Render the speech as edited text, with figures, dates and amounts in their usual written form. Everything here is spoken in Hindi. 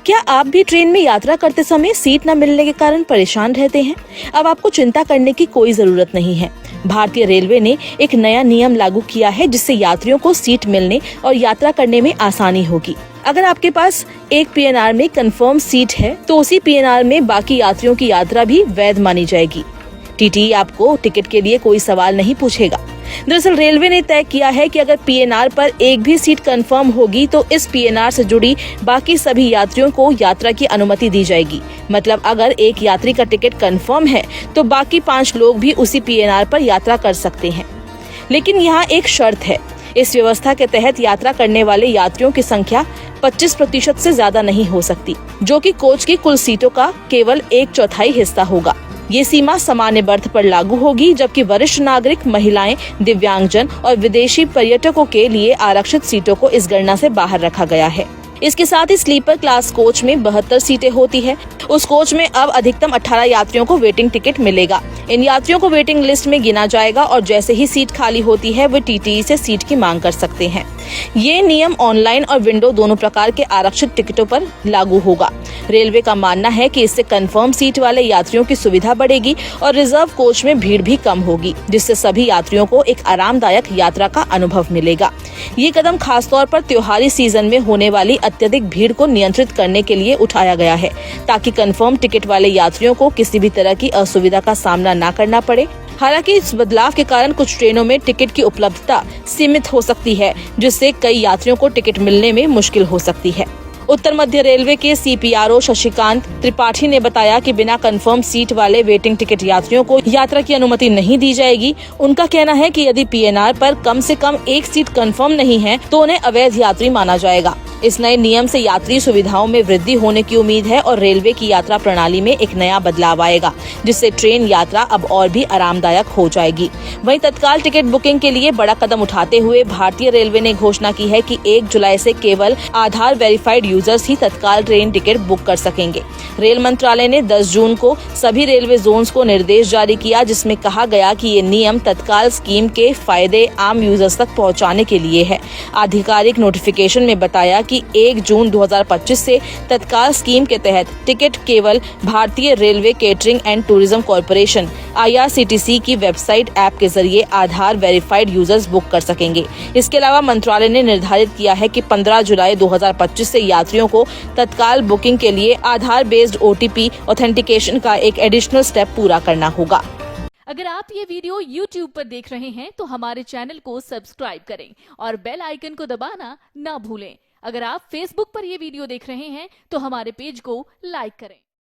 क्या आप भी ट्रेन में यात्रा करते समय सीट न मिलने के कारण परेशान रहते हैं? अब आपको चिंता करने की कोई जरूरत नहीं है। भारतीय रेलवे ने एक नया नियम लागू किया है जिससे यात्रियों को सीट मिलने और यात्रा करने में आसानी होगी। अगर आपके पास एक पीएनआर में कंफर्म सीट है तो उसी पीएनआर में बाकी यात्रियों की यात्रा भी वैध मानी जाएगी। टीटी आपको टिकट के लिए कोई सवाल नहीं पूछेगा। दरअसल रेलवे ने तय किया है कि अगर पीएनआर पर एक भी सीट कंफर्म होगी तो इस पीएनआर से जुड़ी बाकी सभी यात्रियों को यात्रा की अनुमति दी जाएगी। मतलब अगर एक यात्री का टिकट कंफर्म है तो बाकी 5 लोग भी उसी पीएनआर पर यात्रा कर सकते हैं। लेकिन यहाँ एक शर्त है। इस व्यवस्था के तहत यात्रा करने वाले यात्रियों की संख्या 25% से ज्यादा नहीं हो सकती, जो कि कोच की कुल सीटों का केवल 1/4 हिस्सा होगा। ये सीमा सामान्य बर्थ पर लागू होगी, जबकि वरिष्ठ नागरिक, महिलाएं, दिव्यांगजन और विदेशी पर्यटकों के लिए आरक्षित सीटों को इस गणना से बाहर रखा गया है। इसके साथ ही स्लीपर क्लास कोच में 72 सीटें होती है। उस कोच में अब अधिकतम 18 यात्रियों को वेटिंग टिकट मिलेगा। इन यात्रियों को वेटिंग लिस्ट में गिना जाएगा और जैसे ही सीट खाली होती है वे टीटीई से सीट की मांग कर सकते हैं। ये नियम ऑनलाइन और विंडो दोनों प्रकार के आरक्षित टिकटों पर लागू होगा। रेलवे का मानना है कि इससे कंफर्म सीट वाले यात्रियों की सुविधा बढ़ेगी और रिजर्व कोच में भीड़ भी कम होगी, जिससे सभी यात्रियों को एक आरामदायक यात्रा का अनुभव मिलेगा। ये कदम खासतौर पर त्योहारी सीजन में होने वाली अत्यधिक भीड़ को नियंत्रित करने के लिए उठाया गया है, ताकि कंफर्म टिकट वाले यात्रियों को किसी भी तरह की असुविधा का सामना न करना पड़े। हालांकि इस बदलाव के कारण कुछ ट्रेनों में टिकट की उपलब्धता सीमित हो सकती है, जिससे कई यात्रियों को टिकट मिलने में मुश्किल हो सकती है। उत्तर मध्य रेलवे के सीपीआरओ शशिकांत त्रिपाठी ने बताया कि बिना कंफर्म सीट वाले वेटिंग टिकट यात्रियों को यात्रा की अनुमति नहीं दी जाएगी। उनका कहना है कि यदि पीएनआर पर कम से कम एक सीट कंफर्म नहीं है तो उन्हें अवैध यात्री माना जाएगा। इस नए नियम से यात्री सुविधाओं में वृद्धि होने की उम्मीद है और रेलवे की यात्रा प्रणाली में एक नया बदलाव आएगा, जिससे ट्रेन यात्रा अब और भी आरामदायक हो जाएगी। वहीं तत्काल टिकट बुकिंग के लिए बड़ा कदम उठाते हुए भारतीय रेलवे ने घोषणा की है कि 1 जुलाई से केवल आधार वेरीफाइड यूजर्स ही तत्काल ट्रेन टिकट बुक कर सकेंगे। रेल मंत्रालय ने 10 जून को सभी रेलवे जोन्स को निर्देश जारी किया, जिसमें कहा गया कि ये नियम तत्काल स्कीम के फायदे आम यूजर्स तक पहुंचाने के लिए है। आधिकारिक नोटिफिकेशन में बताया कि 1 जून 2025 से तत्काल स्कीम के तहत टिकट केवल भारतीय railway catering and tourism corporation IRCTC की वेबसाइट ऐप के जरिए आधार वेरीफाइड यूजर्स बुक कर सकेंगे। इसके अलावा मंत्रालय ने निर्धारित किया है कि 15 जुलाई 2025 से यात्रियों को तत्काल बुकिंग के लिए आधार बेस्ड OTP ऑथेंटिकेशन का एक एडिशनल स्टेप पूरा करना होगा। अगर आप ये वीडियो YouTube पर देख रहे हैं तो हमारे चैनल को सब्सक्राइब करें और बेल आइकन को दबाना ना भूलें। अगर आप Facebook पर ये वीडियो देख रहे हैं तो हमारे पेज को लाइक करें।